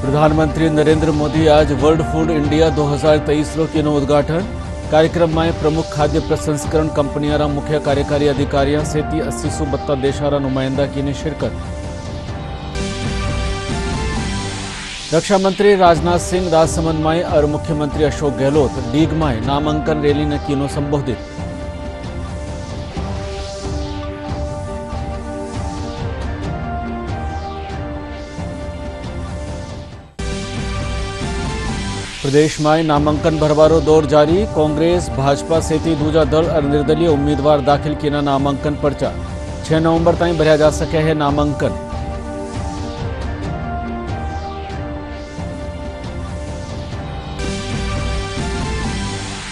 प्रधानमंत्री नरेंद्र मोदी आज world food India 2023 रो कीनो उद्घाटन कार्यक्रम में प्रमुख खाद्य प्रसंस्करण कंपनियां मुख्य कार्यकारी अधिकारियों से 80 बत्ता देशारा नुमाइंदा की ने शिरकत। रक्षा मंत्री राजनाथ सिंह राजसमंद में और मुख्यमंत्री अशोक गहलोत डीग में नामांकन रैली ने कीनो संबोधित। प्रदेश में नामांकन भरवारो दौर जारी। कांग्रेस भाजपा सहित दूजा दल और निर्दलीय उम्मीदवार दाखिल किया नामांकन पर्चा। 6 नवंबर तक भरया जा सके है नामांकन।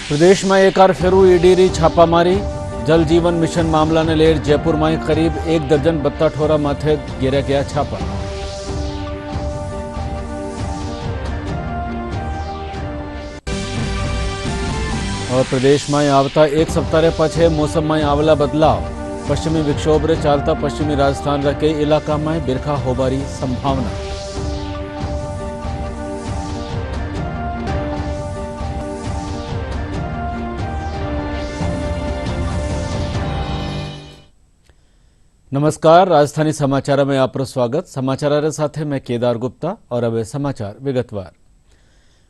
प्रदेश में एक बार फेरू ईडी री छापामारी। जल जीवन मिशन मामला ने लेर जयपुर में करीब 1 दर्जन बत्ता ठोरा माथे गिरा गया छापा। और प्रदेश में आवता एक सप्ताह पाछे मौसम में आवेला बदलाव। पश्चिमी विक्षोभ रे चालता पश्चिमी राजस्थान रा कई इलाका में बिरखा होबारी संभावना। नमस्कार, राजधानी समाचार में आपरो स्वागत। समाचार साथे मैं केदार गुप्ता और अब समाचार विगतवार।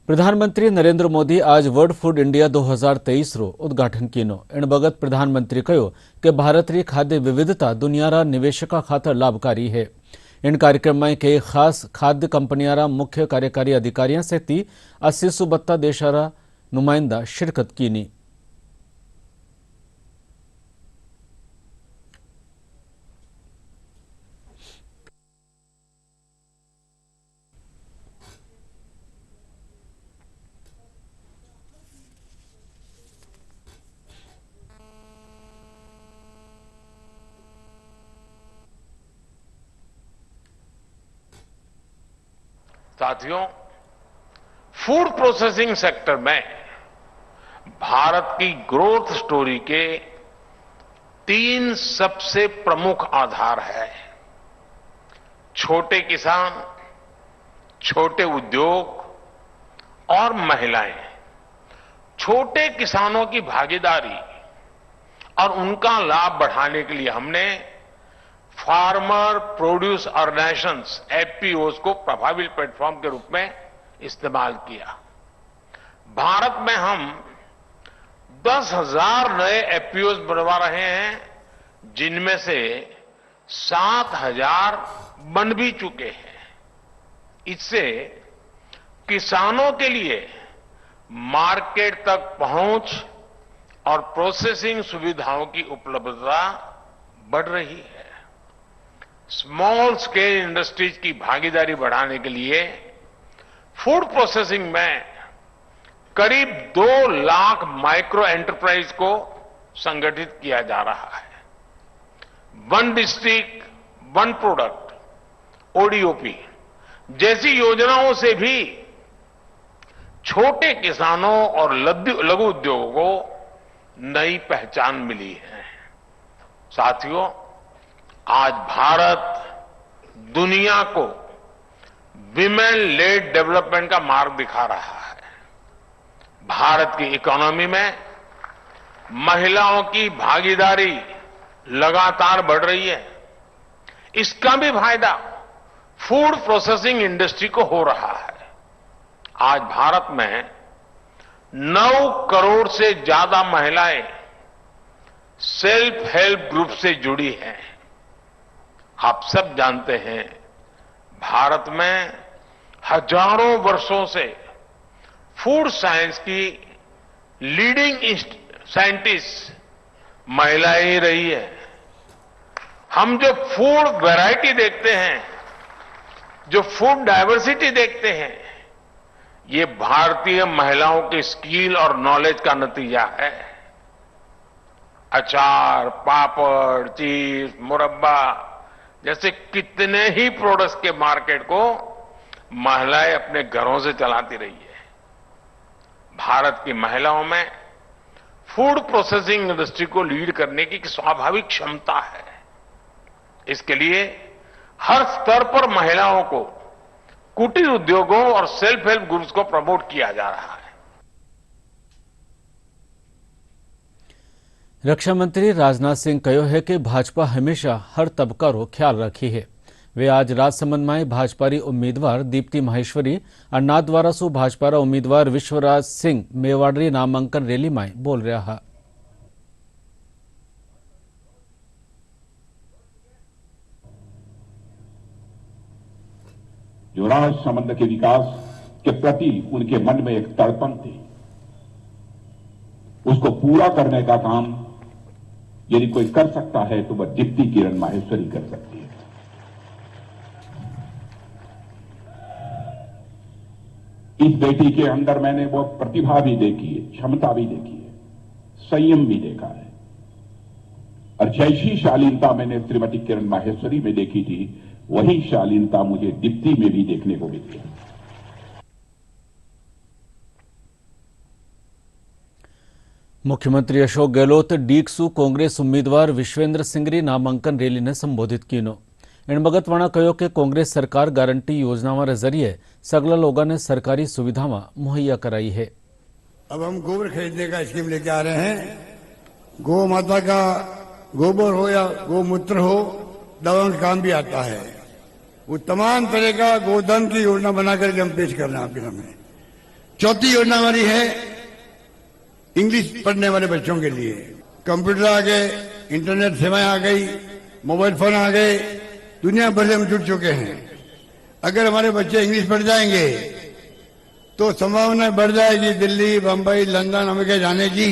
प्रधानमंत्री नरेंद्र मोदी आज वर्ल्ड फूड इंडिया 2023 रो उद्घाटन कीनो। इन बगत प्रधानमंत्री कहो कि भारत री खाद्य विविधता दुनियारा निवेशका खातर लाभकारी है। इन कार्यक्रम में कई खास खाद्य कंपनियां मुख्य कार्यकारी अधिकारियों से 80 बत्ता देशारा नुमाइंदा शिरकत कीनी। साथियों, फूड प्रोसेसिंग सेक्टर में भारत की ग्रोथ स्टोरी के 3 सबसे प्रमुख आधार है। छोटे किसान, छोटे उद्योग और महिलाएं। छोटे किसानों की भागीदारी और उनका लाभ बढ़ाने के लिए हमने फार्मर प्रोड्यूस ऑर्गेनाइजेशंस एफपीओज को प्रभावी प्लेटफॉर्म के रूप में इस्तेमाल किया। भारत में हम 10,000 नए एफपीओज बनवा रहे हैं, जिनमें से 7,000 बन भी चुके हैं। इससे किसानों के लिए मार्केट तक पहुंच और प्रोसेसिंग सुविधाओं की उपलब्धता बढ़ रही है। स्मॉल स्केल इंडस्ट्रीज की भागीदारी बढ़ाने के लिए फूड प्रोसेसिंग में करीब 2 लाख माइक्रो एंटरप्राइज को संगठित किया जा रहा है। 1 डिस्ट्रिक्ट 1 प्रोडक्ट ओडीओपी जैसी योजनाओं से भी छोटे किसानों और लघु उद्योगों को नई पहचान मिली है। साथियों, आज भारत दुनिया को विमेन लेड डेवलपमेंट का मार्ग दिखा रहा है। भारत की इकोनॉमी में महिलाओं की भागीदारी लगातार बढ़ रही है। इसका भी फायदा फूड प्रोसेसिंग इंडस्ट्री को हो रहा है। आज भारत में 9 करोड़ से ज्यादा महिलाएं सेल्फ हेल्प ग्रुप से जुड़ी हैं। आप सब जानते हैं, भारत में हजारों वर्षों से फूड साइंस की लीडिंग साइंटिस्ट महिलाएं ही रही है। हम जो फूड वैरायटी देखते हैं, जो फूड डाइवर्सिटी देखते हैं, ये भारतीय महिलाओं की स्किल और नॉलेज का नतीजा है। अचार, पापड़, चीज, मुरब्बा जैसे कितने ही प्रोडक्ट्स के मार्केट को महिलाएं अपने घरों से चलाती रही है। भारत की महिलाओं में फूड प्रोसेसिंग इंडस्ट्री को लीड करने की स्वाभाविक क्षमता है। इसके लिए हर स्तर पर महिलाओं को कुटीर उद्योगों और सेल्फ हेल्प ग्रुप्स को प्रमोट किया जा रहा है। रक्षा मंत्री राजनाथ सिंह कहो है कि भाजपा हमेशा हर तबकारो ख्याल रखी है। वे आज राजसमंद में भाजपारी उम्मीदवार दीप्ति माहेश्वरी और नाथद्वारा भाजपारा उम्मीदवार विश्वराज सिंह मेवाड़ी नामांकन रैली में बोल रहा है। जो राजसमंद के विकास के प्रति उनके मन में एक तड़पन थी, उसको पूरा करने का काम यदि कोई कर सकता है तो वह दीप्ति किरण माहेश्वरी कर सकती है। इस बेटी के अंदर मैंने वो प्रतिभा भी देखी है, क्षमता भी देखी है, संयम भी देखा है, और जैसी शालीनता मैंने श्रीमती किरण माहेश्वरी में देखी थी, वही शालीनता मुझे दीप्ति में भी देखने को मिली है। मुख्यमंत्री अशोक गहलोत डीकसू कांग्रेस उम्मीदवार विश्वेंद्र सिंगरी नामांकन रैली ने संबोधित कियो। इन बगतवाणा कहो कि कांग्रेस सरकार गारंटी योजनाओं के जरिए सगला लोगों ने सरकारी सुविधा मुहैया कराई है। अब हम गोबर खरीदने का स्कीम लेके आ रहे हैं। गौ माता का गोबर हो या गोमूत्र हो, दवा का काम भी आता है। वो तमाम तरह का गोधन की योजना बनाकर हम पेश कर रहे हैं आपके सामने। चौथी योजना हमारी है इंग्लिश पढ़ने वाले बच्चों के लिए। कंप्यूटर आ गए, इंटरनेट सेवाएं आ गई, मोबाइल फोन आ गए, दुनिया भर से हम जुड़ चुके हैं। अगर हमारे बच्चे इंग्लिश पढ़ जाएंगे तो संभावना बढ़ जाएगी दिल्ली, बंबई, लंदन, अमेरिका जाने की,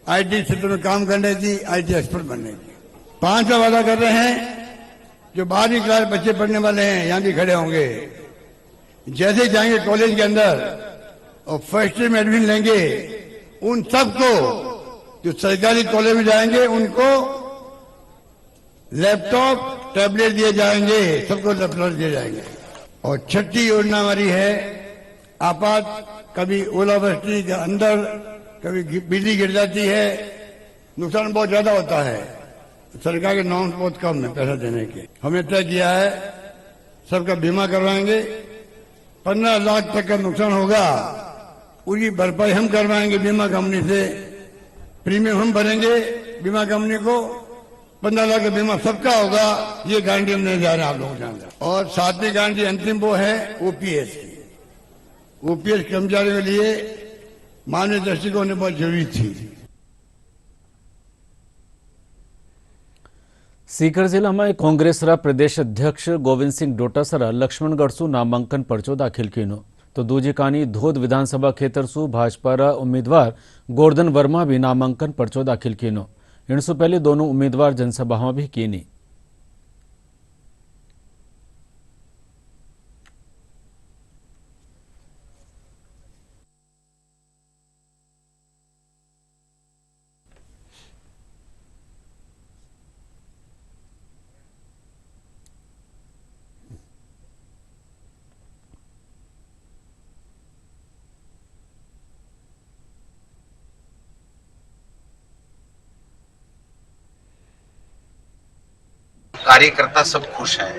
आईटी क्षेत्र में काम करने की, आईटी एक्सपर्ट बनने की। 5वां वादा कर रहे हैं, जो 12वीं क्लास बच्चे पढ़ने वाले हैं यहां भी खड़े होंगे, जैसे जाएंगे कॉलेज के अंदर और फर्स्ट ईयर में एडमिशन लेंगे, उन सबको जो सरकारी कॉलेज में जाएंगे उनको लैपटॉप, टैबलेट दिए जाएंगे, सबको लैपटॉप दिए जाएंगे। और छठी योजना हमारी है आपात, कभी ओलावृष्टि के अंदर कभी बिजली गिर जाती है, नुकसान बहुत ज्यादा होता है, सरकार के नॉर्म्स बहुत कम है पैसा देने के। हमने तय किया है सबका बीमा करवाएंगे। 15 लाख तक का नुकसान होगा उसकी भरपाई हम करवाएंगे बीमा कंपनी से, प्रीमियम हम भरेंगे बीमा कंपनी को। 15 लाख का बीमा सबका होगा, ये गारंटी हम नहीं जा रहे हैं आप लोगों के अंदर। और 7वीं गारंटी अंतिम वो है ओपीएस की। ओपीएस कर्मचारियों के लिए मानवीय दृष्टिकोण होने बहुत जरूरी थी। सीकर जिला में कांग्रेस प्रदेश अध्यक्ष गोविंद सिंह डोटासरा लक्ष्मणगढ़ सु नामांकन पर्चो दाखिल कियो, तो दूजी कानी धोद विधानसभा क्षेत्र सु भाजपा उम्मीदवार गोवर्धन वर्मा भी नामांकन पर्चो दाखिल कियो। इनसु पहले दोनों उम्मीदवार जनसभा भी कीनी। कार्यकर्ता सब खुश हैं।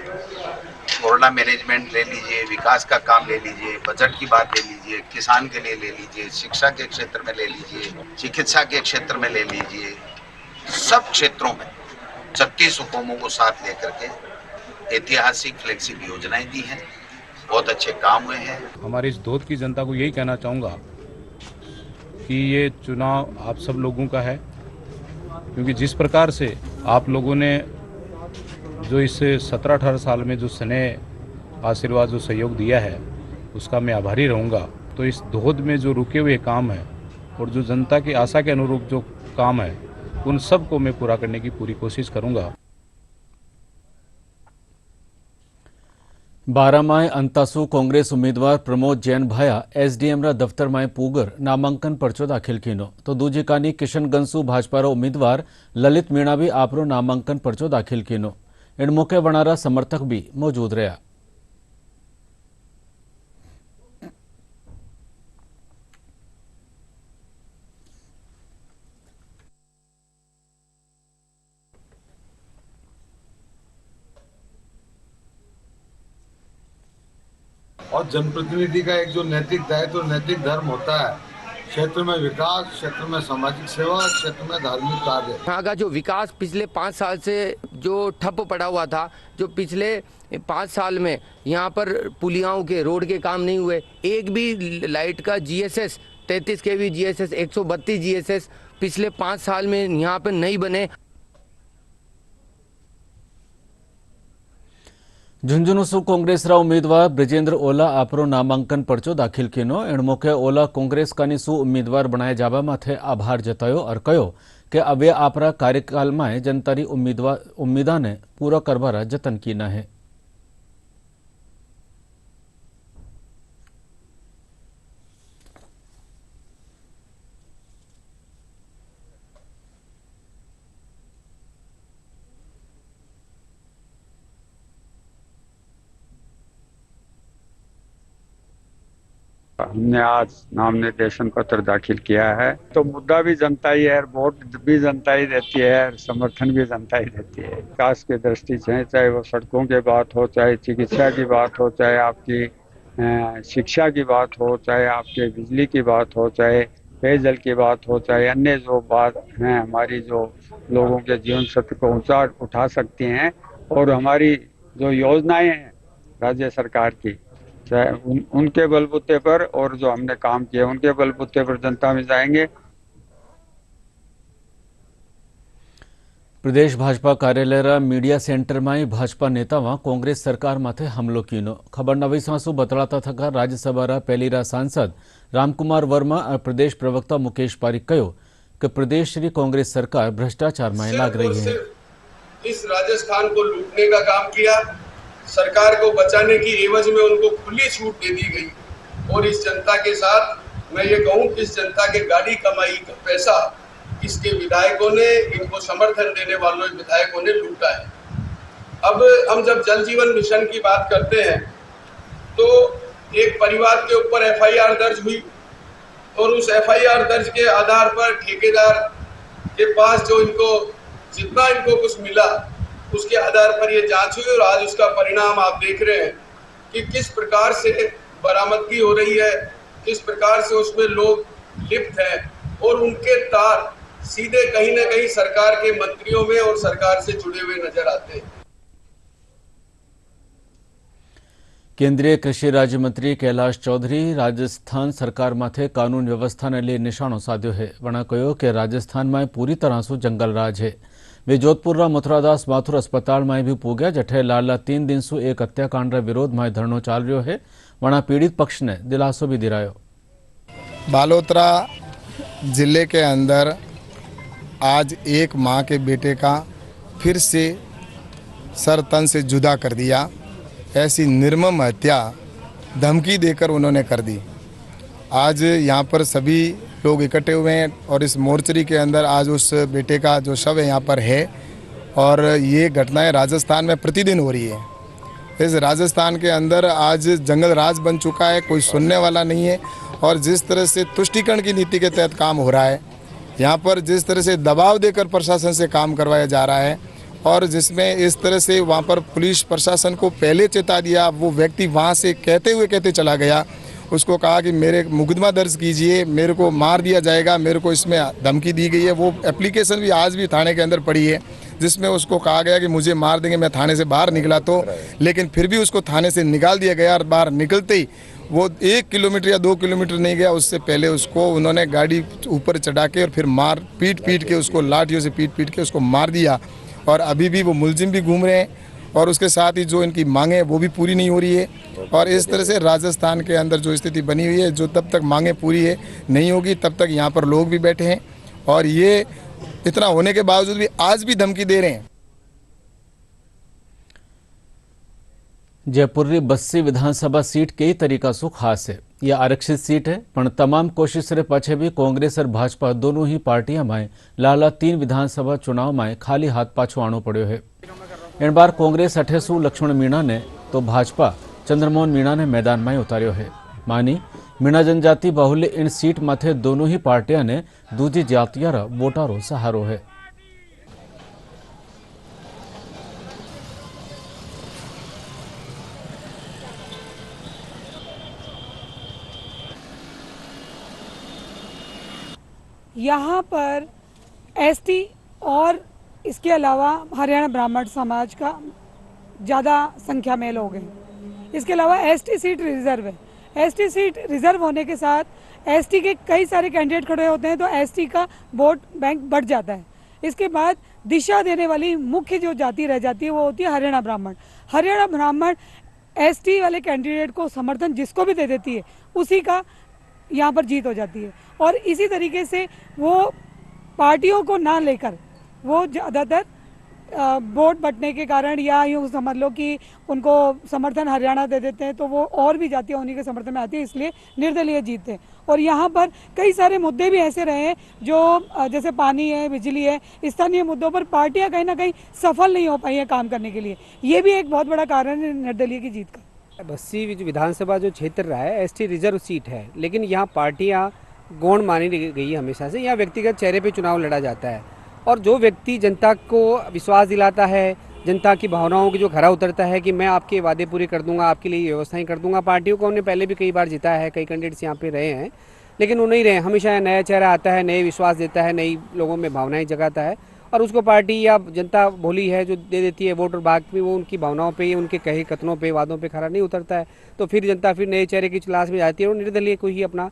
कोरोना मैनेजमेंट ले लीजिए, विकास का काम ले लीजिए, बजट की बात ले लीजिए, किसान के लिए ले लीजिए, शिक्षा के क्षेत्र में ले लीजिए, चिकित्सा के क्षेत्र में ले लीजिए, सब क्षेत्रों में 36 हुकूमों को साथ लेकर के ऐतिहासिक फ्लेक्सिब योजनाएं दी हैं। बहुत अच्छे काम हुए हैं। हमारी इस धोद की जनता को यही कहना चाहूँगा कि ये चुनाव आप सब लोगों का है, क्योंकि जिस प्रकार से आप लोगों ने जो इस 17-18 साल में जो स्नेह, आशीर्वाद, जो सहयोग दिया है, उसका मैं आभारी रहूँगा। तो इस धोद में जो रुके हुए काम है और जो जनता की आशा के अनुरूप जो काम है, उन सब को मैं पूरा करने की पूरी कोशिश करूँगा। बारामाय अंतासु कांग्रेस उम्मीदवार प्रमोद जैन भाया एसडीएम दफ्तर में पूगर नामांकन पर्चो दाखिल कियो, तो दूजी कानी किशनगंज भाजपा उम्मीदवार ललित मीणा भी आपरो नामांकन पर्चो दाखिल कियो। इन मौके वनारा समर्थक भी मौजूद रहा। और जनप्रतिनिधि का एक जो नैतिक दायित्व, नैतिक धर्म होता है, क्षेत्र में विकास, क्षेत्र में सामाजिक सेवा, क्षेत्र में धार्मिक कार्य। यहाँ का जो विकास पिछले 5 साल से जो ठप पड़ा हुआ था, जो पिछले 5 साल में यहाँ पर पुलियाओं के रोड के काम नहीं हुए, एक भी लाइट का जीएसएस 33 केवी जीएसएस 132 जीएसएस पिछले 5 साल में यहाँ पर नहीं बने। झुंझुनूसु कांग्रेसरा उम्मीदवार ब्रिजेंद्र ओला आपरो नामांकन पर्चो दाखिल कीनो एणमुखे ओला कांग्रेस कानी सु उम्मीदवार बनाए जावा माथे आभार जतायो और कहो कि अवे आपरा कार्यकाल में जनतारी उम्मीदा ने पूरा करवारा जतन कीना है। हमने आज नाम निर्देशन पत्र दाखिल किया है, तो मुद्दा भी जनता ही है, वोट भी जनता ही देती है, समर्थन भी जनता ही देती है। विकास की दृष्टि से चाहे वो सड़कों की बात हो, चाहे चिकित्सा की बात हो, चाहे आपकी शिक्षा की बात हो, चाहे आपके बिजली की बात हो, चाहे पेयजल की बात हो, चाहे अन्य जो बात है हमारी जो लोगों के जीवन स्तर को ऊंचा उठा सकती हैं, और हमारी जो योजनाएं हैं राज्य सरकार की, चाहे उनके बलबूते पर और जो हमने काम किए उनके बलबूते पर जनता में जाएंगे। प्रदेश भाजपा कार्यालय मीडिया सेंटर में भाजपा नेता कांग्रेस सरकार माथे हमलो कीनो खबर नवी सांसु बतलाता थका राज्यसभा पहली सांसद रामकुमार वर्मा और प्रदेश प्रवक्ता मुकेश पारीक कहो कि प्रदेश की कांग्रेस सरकार भ्रष्टाचार में लाग रही है। इस राजस्थान को लूटने का काम किया, सरकार को बचाने की एवज में उनको खुली छूट दे दी गई। और इस जनता के साथ मैं ये कहूं कि इस जनता के गाड़ी कमाई का पैसा इसके विधायकों ने, इनको समर्थन देने वालों विधायकों ने लूटा है। अब हम जब जल जीवन मिशन की बात करते हैं तो एक परिवार के ऊपर एफआईआर दर्ज हुई और उस एफआईआर दर्ज के आधार पर ठेकेदार के पास जो इनको जितना इनको कुछ मिला उसके आधार पर ये जांच हुई और आज उसका परिणाम आप देख रहे हैं कि किस प्रकार से बरामदगी हो रही है, किस प्रकार से उसमें लोग लिप्त हैं और उनके तार सीधे कहीं ना कहीं सरकार के मंत्रियों में और सरकार से जुड़े हुए नजर आते हैं। केंद्रीय कृषि राज्य मंत्री कैलाश चौधरी राजस्थान सरकार माथे कानून व्यवस्था ने लिए निशानों साध्यो है। वणा कहो कि राजस्थान में पूरी तरह से जंगल राज है। वे जोधपुर मथुरादास माथुर अस्पताल में भी पूग्या, जठे लाला 3 दिन से एक हत्याकांड विरोध में धरनो चाल रहा है। वणा पीड़ित पक्ष ने दिलासो भी दिलायो। बालोतरा जिले के अंदर आज एक मां के बेटे का फिर से सर तन से जुदा कर दिया। ऐसी निर्मम हत्या धमकी देकर उन्होंने कर दी। आज यहाँ पर सभी लोग इकट्ठे हुए हैं और इस मोर्चरी के अंदर आज उस बेटे का जो शव है यहाँ पर है। और ये घटनाएं राजस्थान में प्रतिदिन हो रही है। इस राजस्थान के अंदर आज जंगल राज बन चुका है, कोई सुनने वाला नहीं है। और जिस तरह से तुष्टीकरण की नीति के तहत काम हो रहा है, यहाँ पर जिस तरह से दबाव देकर प्रशासन से काम करवाया जा रहा है और जिसमें इस तरह से वहाँ पर पुलिस प्रशासन को पहले चेता दिया, वो व्यक्ति वहाँ से कहते चला गया, उसको कहा कि मेरे मुकदमा दर्ज कीजिए, मेरे को मार दिया जाएगा, मेरे को इसमें धमकी दी गई है। वो एप्लीकेशन भी आज भी थाने के अंदर पड़ी है जिसमें उसको कहा गया कि मुझे मार देंगे। मैं थाने से बाहर निकला तो, लेकिन फिर भी उसको थाने से निकाल दिया गया और बाहर निकलते ही वो 1 किलोमीटर या 2 किलोमीटर नहीं गया, उससे पहले उसको उन्होंने गाड़ी ऊपर चढ़ा के और फिर मार पीट के उसको लाठियों से पीट के उसको मार दिया। और अभी भी वो मुलजिम भी घूम रहे हैं और उसके साथ ही जो इनकी मांगे वो भी पूरी नहीं हो रही है। और इस तरह से राजस्थान के अंदर जो स्थिति बनी हुई है, जो तब तक मांगे पूरी है नहीं होगी तब तक यहाँ पर लोग भी बैठे हैं और ये इतना होने के बावजूद भी आज भी धमकी दे रहे हैं। जयपुर की 82 विधानसभा सीट कई तरीका से खास है। यह आरक्षित सीट है, पर तमाम कोशिश रे पाछे भी कांग्रेस और भाजपा दोनों ही पार्टियां में लाला 3 विधानसभा चुनाव में खाली हाथ पाछो आणो पड़ो है। इन बार कांग्रेस अठेसु लक्ष्मण मीणा ने तो भाजपा चंद्रमोहन मीणा ने मैदान में उतार्यो है। मानी मीणा जनजाति बाहुल्य इन सीट माथे दोनों ही पार्टियां ने दूजी जातियां वोटारो सहारो है। यहाँ पर एसटी और इसके अलावा हरियाणा ब्राह्मण समाज का ज़्यादा संख्या में लोग हैं। इसके अलावा एसटी सीट रिजर्व है। एसटी सीट रिजर्व होने के साथ एसटी के कई सारे कैंडिडेट खड़े होते हैं तो एसटी का वोट बैंक बढ़ जाता है। इसके बाद दिशा देने वाली मुख्य जो जाति रह जाती है वो होती है हरियाणा ब्राह्मण। हरियाणा ब्राह्मण एसटी वाले कैंडिडेट को समर्थन जिसको भी दे देती है उसी का यहाँ पर जीत हो जाती है। और इसी तरीके से वो पार्टियों को ना लेकर वो ज़्यादातर वोट बंटने के कारण या यूँ समझ लो कि उनको समर्थन हरियाणा दे देते हैं तो वो और भी जातियाँ उन्हीं के समर्थन में आती है, इसलिए निर्दलीय जीतते हैं। और यहाँ पर कई सारे मुद्दे भी ऐसे रहे हैं जो जैसे पानी है, बिजली है, स्थानीय मुद्दों पर पार्टियाँ कहीं ना कहीं सफल नहीं हो पाई हैं काम करने के लिए। ये भी एक बहुत बड़ा कारण है निर्दलीय की जीत का। बस्सी विधानसभा जो क्षेत्र रहा है एसटी रिजर्व सीट है, लेकिन यहाँ पार्टियाँ गौण मानी गई है हमेशा से। यहाँ व्यक्तिगत चेहरे पे चुनाव लड़ा जाता है और जो व्यक्ति जनता को विश्वास दिलाता है, जनता की भावनाओं की जो खरा उतरता है कि मैं आपके वादे पूरे कर दूंगा, आपके लिए व्यवस्थाएं कर दूंगा। पार्टियों को हमने पहले भी कई बार जिताया है, कई कैंडिडेट्स यहाँ पे रहे हैं, लेकिन वो नहीं रहे। हमेशा नया चेहरा आता है, नए विश्वास देता है, नई लोगों में भावनाएँ जगाता है और उसको पार्टी या जनता भोली है जो दे देती है वोट और बाग भी वो उनकी भावनाओं पे, उनके कहे कथनों पे, वादों पे खरा नहीं उतरता है तो फिर जनता फिर नए चेहरे की तलाश में जाती है और निर्दलीय को ही अपना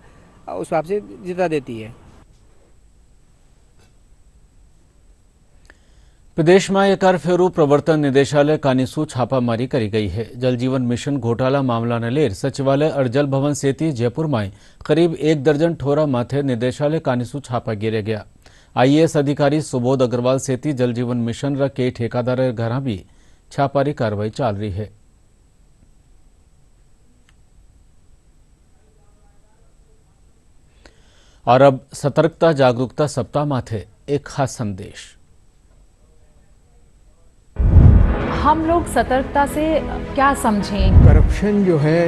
उस हिसाब से जिता देती है। प्रदेश में एक कर्फ्यू प्रवर्तन निदेशालय कानीसू छापामारी करी गई है। जल जीवन मिशन घोटाला मामला ने लेर सचिवालय और जल भवन सेती जयपुर में करीब 1 दर्जन ठोरा माथे निदेशालय कानीसू छापा गिरे गया। आईएएस अधिकारी सुबोध अग्रवाल सेती जल जीवन मिशन र के ठेकादार घर भी छापारी कार्रवाई चल रही है। और अब सतर्कता जागरूकता सप्ताह माथे एक खास संदेश। हम लोग सतर्कता से क्या समझें? करप्शन जो है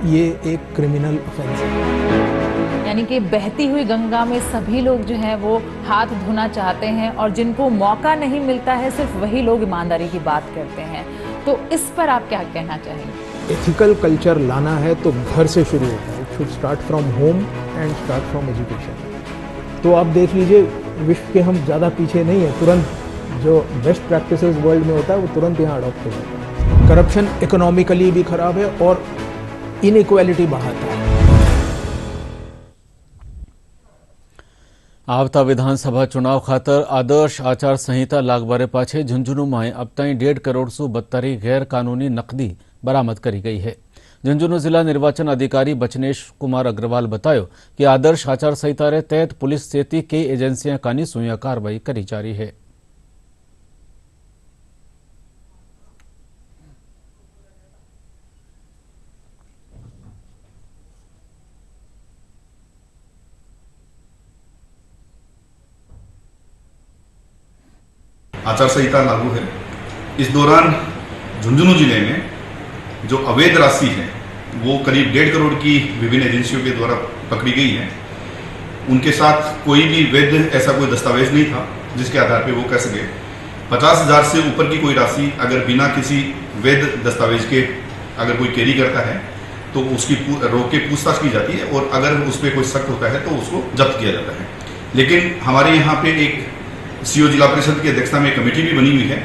ये एक क्रिमिनल ऑफेंस है, यानी कि बहती हुई गंगा में सभी लोग जो हैं वो हाथ धोना चाहते हैं और जिनको मौका नहीं मिलता है सिर्फ वही लोग ईमानदारी की बात करते हैं। तो इस पर आप क्या कहना चाहेंगे? एथिकल कल्चर लाना है तो घर से शुरू होता है। It should start from home and start from education. तो आप देख लीजिए विश्व के हम ज़्यादा पीछे नहीं है, तुरंत जो बेस्ट प्रैक्टिसेस वर्ल्ड में होता है वो तुरंत यहाँ अडॉप्ट हो जाता है। करप्शन इकोनॉमिकली भी खराब है और इनइक्वालिटी बढ़ाता है। आवता विधानसभा चुनाव खातर आदर्श आचार संहिता लागबारे पाछे झुंझुनू में अब तक 1.5 करोड़ सु 72 गैर कानूनी नकदी बरामद करी गई है। झुंझुनू जिला निर्वाचन अधिकारी बचनेश कुमार अग्रवाल बतायो कि आदर्श आचार संहिता रे तहत पुलिस सेती कई एजेंसियां कानी सुया कार्रवाई करी जा रही है। आचार संहिता लागू है। इस दौरान झुंझुनू जिले में जो अवैध राशि है वो करीब 1.5 करोड़ की विभिन्न एजेंसियों के द्वारा पकड़ी गई है। उनके साथ कोई भी वैध ऐसा कोई दस्तावेज नहीं था जिसके आधार पे वो कह सके। 50,000 से ऊपर की कोई राशि अगर बिना किसी वैध दस्तावेज के अगर कोई कैरी करता है तो उसकी रोक के पूछताछ की जाती है और अगर उस पर कोई शक होता है तो उसको जब्त किया जाता है। लेकिन हमारे यहाँ पे एक सीओ जिला परिषद की अध्यक्षता में कमेटी भी बनी हुई है।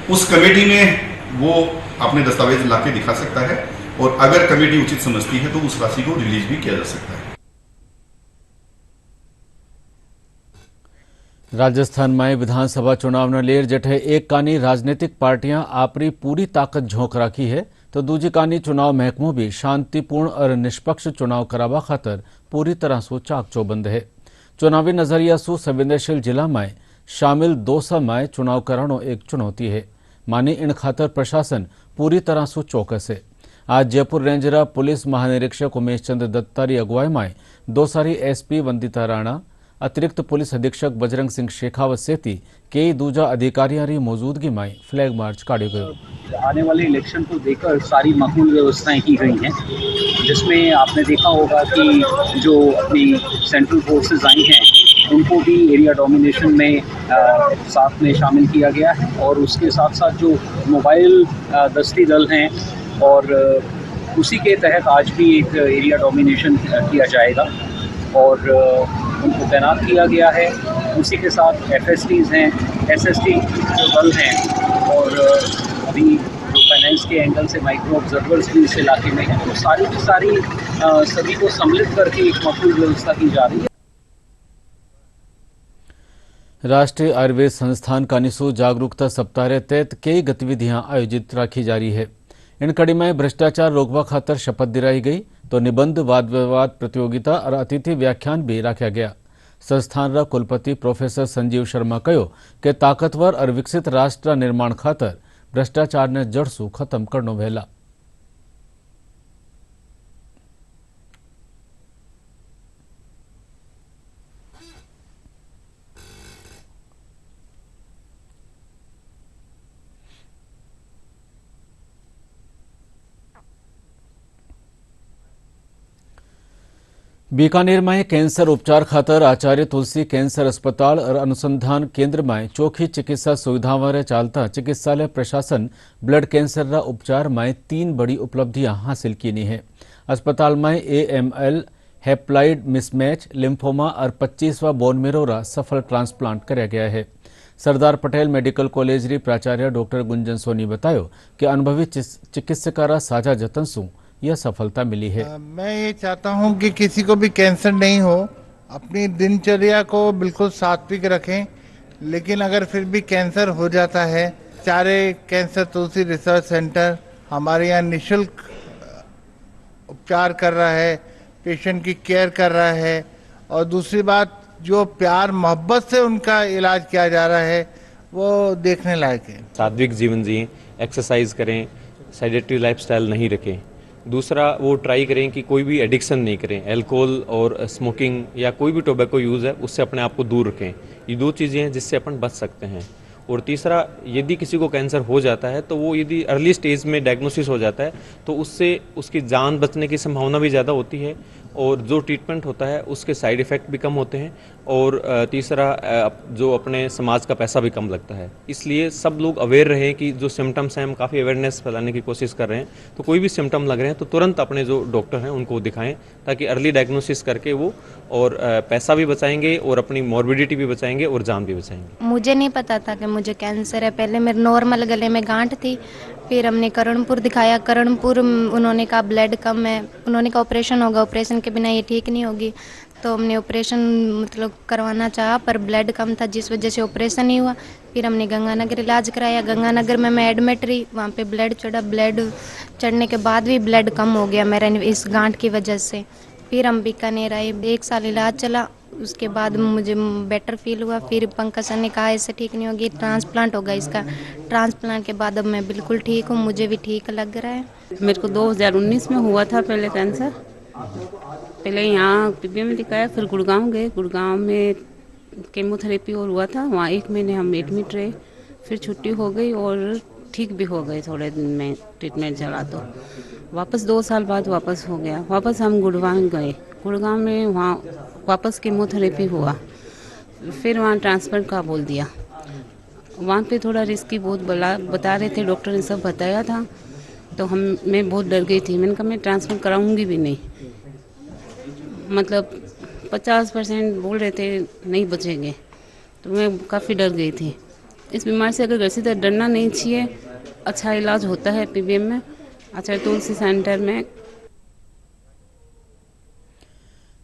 उस कमेटी में वो अपने दस्तावेज लाके दिखा सकता है और अगर कमेटी उचित समझती है तो उस राशि को रिलीज भी किया जा सकता है। राजस्थान में विधानसभा चुनाव ने लेर जठे एक कानी राजनीतिक पार्टियां आपरी पूरी ताकत झोंक राखी है तो दूजी कानी चुनाव महकमो भी शांतिपूर्ण और निष्पक्ष चुनाव करावा खातर पूरी तरह से चाक चौबंद है। चुनावी नजरिया सु संवेदनशील जिला में शामिल 200 में चुनाव करानो एक चुनौती है। मानी इन खातर प्रशासन पूरी तरह से चौकस है। आज जयपुर रेंजरा पुलिस महानिरीक्षक उमेश चंद्र दत्तारी अगुवाई में दोसारी एसपी वंदिता राणा, अतिरिक्त पुलिस अधीक्षक बजरंग सिंह शेखावत सेती कई दूजा अधिकारियों की मौजूदगी में फ्लैग मार्च काढ़ो गयो। आने वाले इलेक्शन को लेकर सारी माकूल व्यवस्थाएं की गई हैं, जिसमें आपने देखा होगा कि जो अपनी सेंट्रल फोर्सेस आई हैं उनको भी एरिया डोमिनेशन में साथ में शामिल किया गया है और उसके साथ साथ जो मोबाइल दस्ती दल हैं और उसी के तहत आज भी एक एरिया डोमिनेशन किया जाएगा। और उनको तैनात किया गया है। उसी के साथ FSTs हैं, SST जो दल हैं, और अभी जो फाइनेंस के एंगल से माइक्रो ऑब्जर्वर्स भी इस इलाके में हैं। तो सारी की सारी सभी को सम्मिलित करके एक मकबूल व्यवस्था की जा रही है। राष्ट्रीय आयुर्वेद संस्थान कानिसू जागरूकता सप्ताह के तहत कई गतिविधियां आयोजित राखी जा रही है। इन कड़ी में भ्रष्टाचार रोकवा खातर शपथ दिलाई गई तो निबंध वाद विवाद प्रतियोगिता और अतिथि व्याख्यान भी रखा गया। संस्थान रा कुलपति प्रोफेसर संजीव शर्मा कहो कि ताकतवर और विकसित राष्ट्र निर्माण खातर भ्रष्टाचार ने जड़सू खत्म करनो वहेला। बीकानेर में कैंसर उपचार खातर आचार्य तुलसी कैंसर अस्पताल और अनुसंधान केंद्र में चोखी चिकित्सा सुविधाओं रे चालता चिकित्सालय प्रशासन ब्लड कैंसर रा उपचार में 3 बड़ी उपलब्धियां हासिल की है। अस्पताल में AML हेप्लाइड मिसमैच लिम्फोमा और 25वां बोन मेरो रा सफल ट्रांसप्लांट कराया गया है। सरदार पटेल मेडिकल कॉलेज री प्राचार्य डॉक्टर गुंजन सोनी बतायो कि अनुभवी चिकित्सका रा साझा जतन से यह सफलता मिली है। मैं ये चाहता हूं कि किसी को भी कैंसर नहीं हो, अपनी दिनचर्या को बिल्कुल सात्विक रखें, लेकिन अगर फिर भी कैंसर हो जाता है, चारे कैंसर तुलसी रिसर्च सेंटर हमारे यहाँ निःशुल्क उपचार कर रहा है, पेशेंट की केयर कर रहा है, और दूसरी बात जो प्यार मोहब्बत से उनका इलाज किया जा रहा है वो देखने लायक है। सात्विक जीवन जिए, एक्सरसाइज करें, सेडेटरी लाइफस्टाइल नहीं रखें। दूसरा वो ट्राई करें कि कोई भी एडिक्शन नहीं करें, अल्कोहल और स्मोकिंग या कोई भी टोबैको यूज़ है उससे अपने आप को दूर रखें। ये 2 चीज़ें हैं जिससे अपन बच सकते हैं। और तीसरा, यदि किसी को कैंसर हो जाता है तो वो यदि अर्ली स्टेज में डायग्नोसिस हो जाता है तो उससे उसकी जान बचने की संभावना भी ज़्यादा होती है, और जो ट्रीटमेंट होता है उसके साइड इफ़ेक्ट भी कम होते हैं, और तीसरा जो अपने समाज का पैसा भी कम लगता है। इसलिए सब लोग अवेयर रहें कि जो सिम्टम्स हैं, हम काफ़ी अवेयरनेस फैलाने की कोशिश कर रहे हैं। तो कोई भी सिम्टम लग रहे हैं तो तुरंत अपने जो डॉक्टर हैं उनको दिखाएं, ताकि अर्ली डायग्नोसिस करके वो और पैसा भी बचाएंगे और अपनी मॉर्बिडिटी भी बचाएंगे और जान भी बचाएंगे। मुझे नहीं पता था कि मुझे कैंसर है। पहले मेरे नॉर्मल गले में गांठ थी, फिर हमने करणपुर दिखाया। करणपुर उन्होंने कहा ब्लड कम है, उन्होंने कहा ऑपरेशन होगा, ऑपरेशन के बिना ये ठीक नहीं होगी। तो हमने ऑपरेशन मतलब करवाना चाहा, पर ब्लड कम था जिस वजह से ऑपरेशन नहीं हुआ। फिर हमने गंगानगर इलाज कराया। गंगानगर में मैं एडमिट रही, वहाँ पे ब्लड चढ़ा। ब्लड चढ़ने के बाद भी ब्लड कम हो गया मेरा इस गांठ की वजह से। फिर हम बीकानेर आए, 1 साल इलाज चला। उसके बाद मुझे बेटर फील हुआ। फिर पंकज सर ने कहा इससे ठीक नहीं होगी, ट्रांसप्लांट होगा इसका। ट्रांसप्लांट के बाद अब मैं बिल्कुल ठीक हूँ, मुझे भी ठीक लग रहा है। मेरे को 2019 में हुआ था पहले कैंसर। पहले यहाँ PBM में दिखाया, फिर गुड़गांव गए। गुड़गांव में केमोथेरेपी और हुआ था, वहाँ 1 महीने हम एडमिट रहे। फिर छुट्टी हो गई और ठीक भी हो गए थोड़े दिन में ट्रीटमेंट चला। तो वापस 2 साल बाद वापस हो गया। वापस हम गुड़गांव गए। गुड़गांव में वहाँ वापस कीमोथेरेपी हुआ, फिर वहाँ ट्रांसफर का बोल दिया। वहाँ पे थोड़ा रिस्की बहुत बता रहे थे, डॉक्टर ने सब बताया था। तो मैं बहुत डर गई थी। मैंने कहा मैं ट्रांसफर कराऊंगी भी नहीं, मतलब 50% बोल रहे थे नहीं बचेंगे। तो मैं काफ़ी डर गई थी। इस बीमारी से अगर वैसे तो डरना नहीं चाहिए। अच्छा इलाज होता है PBM में, आचार्य तुलसी सेंटर में।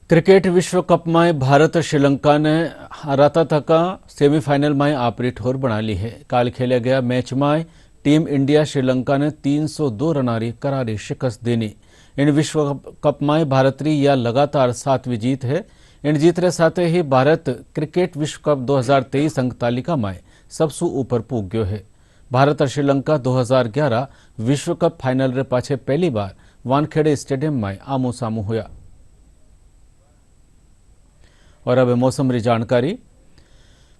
क्रिकेट विश्व कप में भारत श्रीलंका ने हराता तक सेमीफाइनल में आपरी ठोर बना ली है। कल खेले गया मैच में टीम इंडिया श्रीलंका ने 302 रनारी करारी शिकस्त देनी। इन विश्व कप में भारत री यह लगातार 7वीं जीत है। इन जीत रे साथ ही भारत क्रिकेट विश्व कप 2023 अंक तालिका में सबसे ऊपर पूग गयो है। भारत और श्रीलंका 2011 विश्व कप फाइनल रे पाछे पहली बार वानखेड़े स्टेडियम में आमो सामू हुआ। और अब मौसम री जानकारी।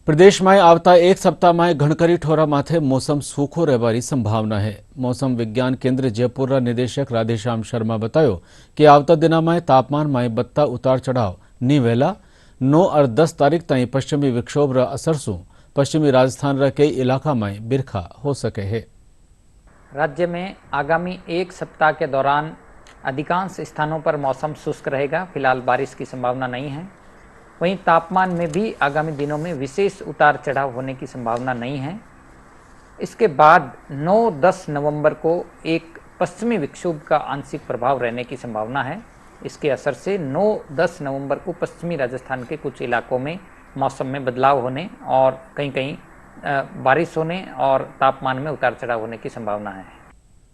प्रदेश में आवता 1 सप्ताह में घणकरी ठोरा माथे मौसम सूखो रहवारी संभावना है। मौसम विज्ञान केंद्र जयपुर रा निदेशक राधेश्याम शर्मा बतायो कि आवता दिना में तापमान में बत्ता उतार चढ़ाव नी वहेला। 9 और 10 तारीख तई पश्चिमी विक्षोभ रा असर सु पश्चिमी राजस्थान रा कई इलाका में बिरखा हो सके है। राज्य में आगामी 1 सप्ताह के दौरान अधिकांश स्थानों पर मौसम शुष्क रहेगा। फिलहाल बारिश की संभावना नहीं है। वहीं तापमान में भी आगामी दिनों में विशेष उतार चढ़ाव होने की संभावना नहीं है। इसके बाद 9-10 नवंबर को एक पश्चिमी विक्षोभ का आंशिक प्रभाव रहने की संभावना है। इसके असर से 9-10 नवंबर को पश्चिमी राजस्थान के कुछ इलाकों में मौसम में बदलाव होने और कहीं-कहीं बारिश होने और तापमान में उतार चढ़ाव होने की संभावना है।